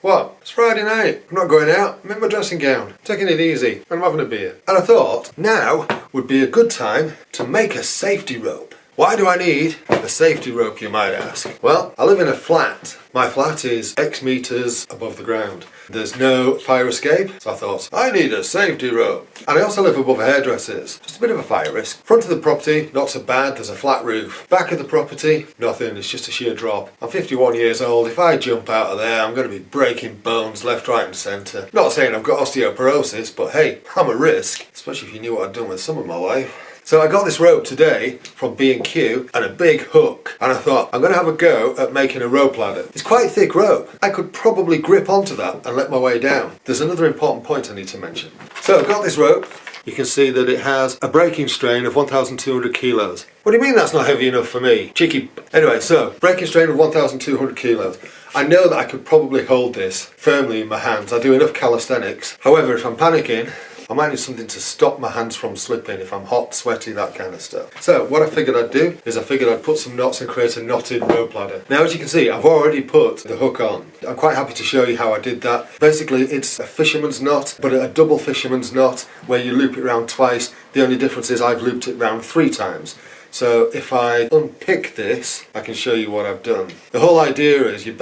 What? It's Friday night. I'm not going out. I'm in my dressing gown. Taking it easy. I'm having a beer. And I thought now would be a good time to make a safety rope. Why do I need a safety rope, you might ask? Well, I live in a flat. My flat is X meters above the ground. There's no fire escape, so I thought, I need a safety rope. And I also live above hairdressers. Just a bit of a fire risk. Front of the property, not so bad, there's a flat roof. Back of the property, nothing, it's just a sheer drop. I'm 51 years old, if I jump out of there, I'm going to be breaking bones left, right and centre. Not saying I've got osteoporosis, but hey, I'm a risk. Especially if you knew what I'd done with some of my life. So I got this rope today from B&Q and a big hook, and I thought I'm going to have a go at making a rope ladder. It's quite a thick rope. I could probably grip onto that and let my way down. There's another important point I need to mention. So I've got this rope. You can see that it has a breaking strain of 1,200 kilos. What do you mean that's not heavy enough for me? Cheeky. Anyway, so breaking strain of 1,200 kilos. I know that I could probably hold this firmly in my hands. I do enough calisthenics. However, if I'm panicking, I might need something to stop my hands from slipping if I'm hot, sweaty, that kind of stuff. So what I figured I'd do is I figured I'd put some knots and create a knotted rope ladder. Now as you can see, I've already put the hook on. I'm quite happy to show you how I did that. Basically it's a fisherman's knot, but a double fisherman's knot where you loop it round twice. The only difference is I've looped it round 3 times. So if I unpick this, I can show you what I've done. The whole idea is you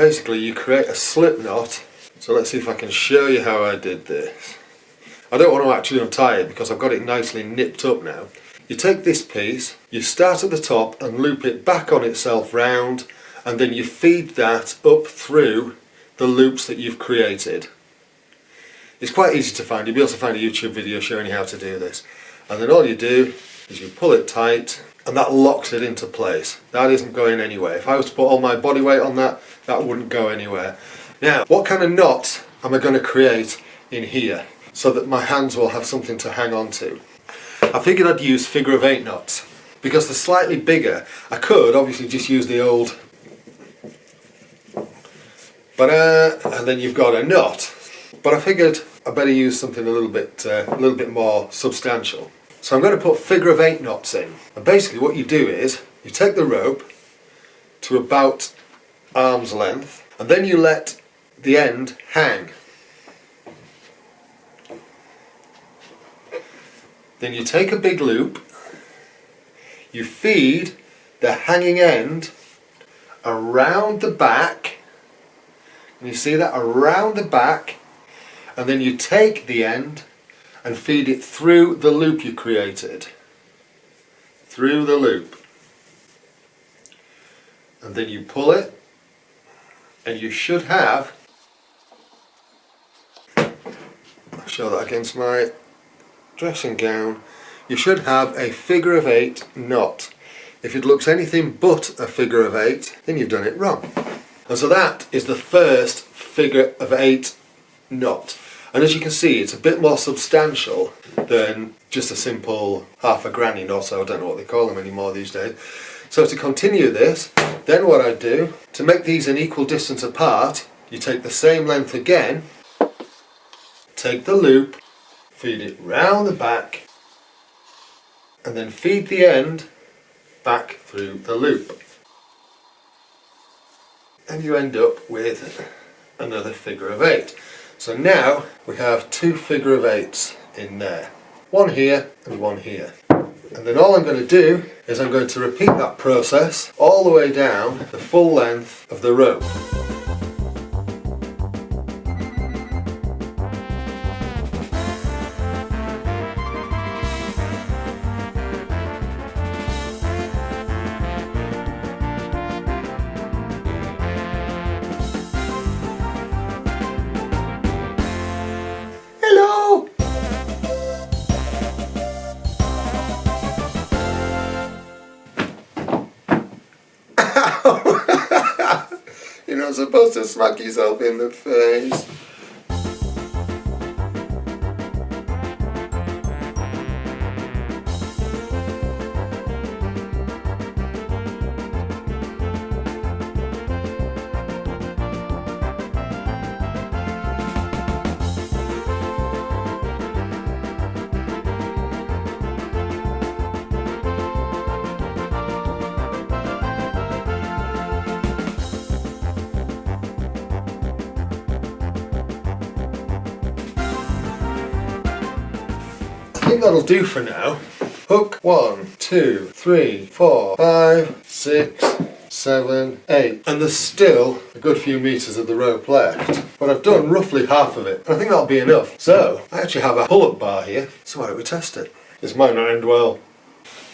create a slip knot. So let's see if I can show you how I did this. I don't want to actually untie it because I've got it nicely nipped up now. You take this piece, you start at the top and loop it back on itself round, and then you feed that up through the loops that you've created. It's quite easy to find. You'll be able to find a YouTube video showing you how to do this. And then all you do is you pull it tight and that locks it into place. That isn't going anywhere. If I was to put all my body weight on that, that wouldn't go anywhere. Now, what kind of knot am I going to create in here so that my hands will have something to hang on to? I figured I'd use figure-of-8 knots because they're slightly bigger. I could obviously just use the old and then you've got a knot. But I figured I better use something a little bit more substantial. So I'm going to put figure-of-8 knots in. And basically what you do is you take the rope to about arm's length and then you let the end hang. Then you take a big loop, you feed the hanging end around the back, and you see that around the back, and then you take the end and feed it through the loop you created. Through the loop. And then you pull it, and you should have, I'll show that against my dressing gown, you should have a figure-of-8 knot. If it looks anything but a figure-of-8, then you've done it wrong. And so that is the first figure-of-8 knot. And as you can see, it's a bit more substantial than just a simple half a granny knot, so I don't know what they call them anymore these days. So to continue this, then what I do, to make these an equal distance apart, you take the same length again, take the loop, feed it round the back, and then feed the end back through the loop. And you end up with another figure-of-8. So now we have 2 figure-of-8s in there. One here and one here. And then all I'm going to do is I'm going to repeat that process all the way down the full length of the rope. You're not supposed to smack yourself in the face. think that'll do for now. Hook 1, 2, 3, 4, 5, 6, 7, 8. And there's still a good few metres of the rope left. But I've done roughly half of it. And I think that'll be enough. So, I actually have a pull-up bar here. So why don't we test it? This might not end well.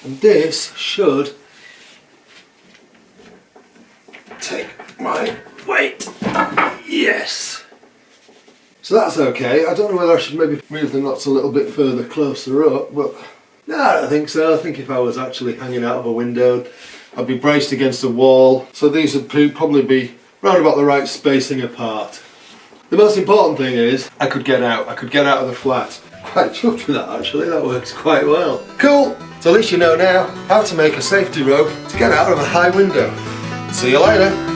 And this should take my weight. Yes! So that's okay. I don't know whether I should maybe move the knots a little bit further closer up, but no, I don't think so. I think if I was actually hanging out of a window, I'd be braced against a wall. So these would probably be round about the right spacing apart. The most important thing is I could get out. I could get out of the flat. Quite chuffed with that actually. That works quite well. Cool! So at least you know now how to make a safety rope to get out of a high window. See you later.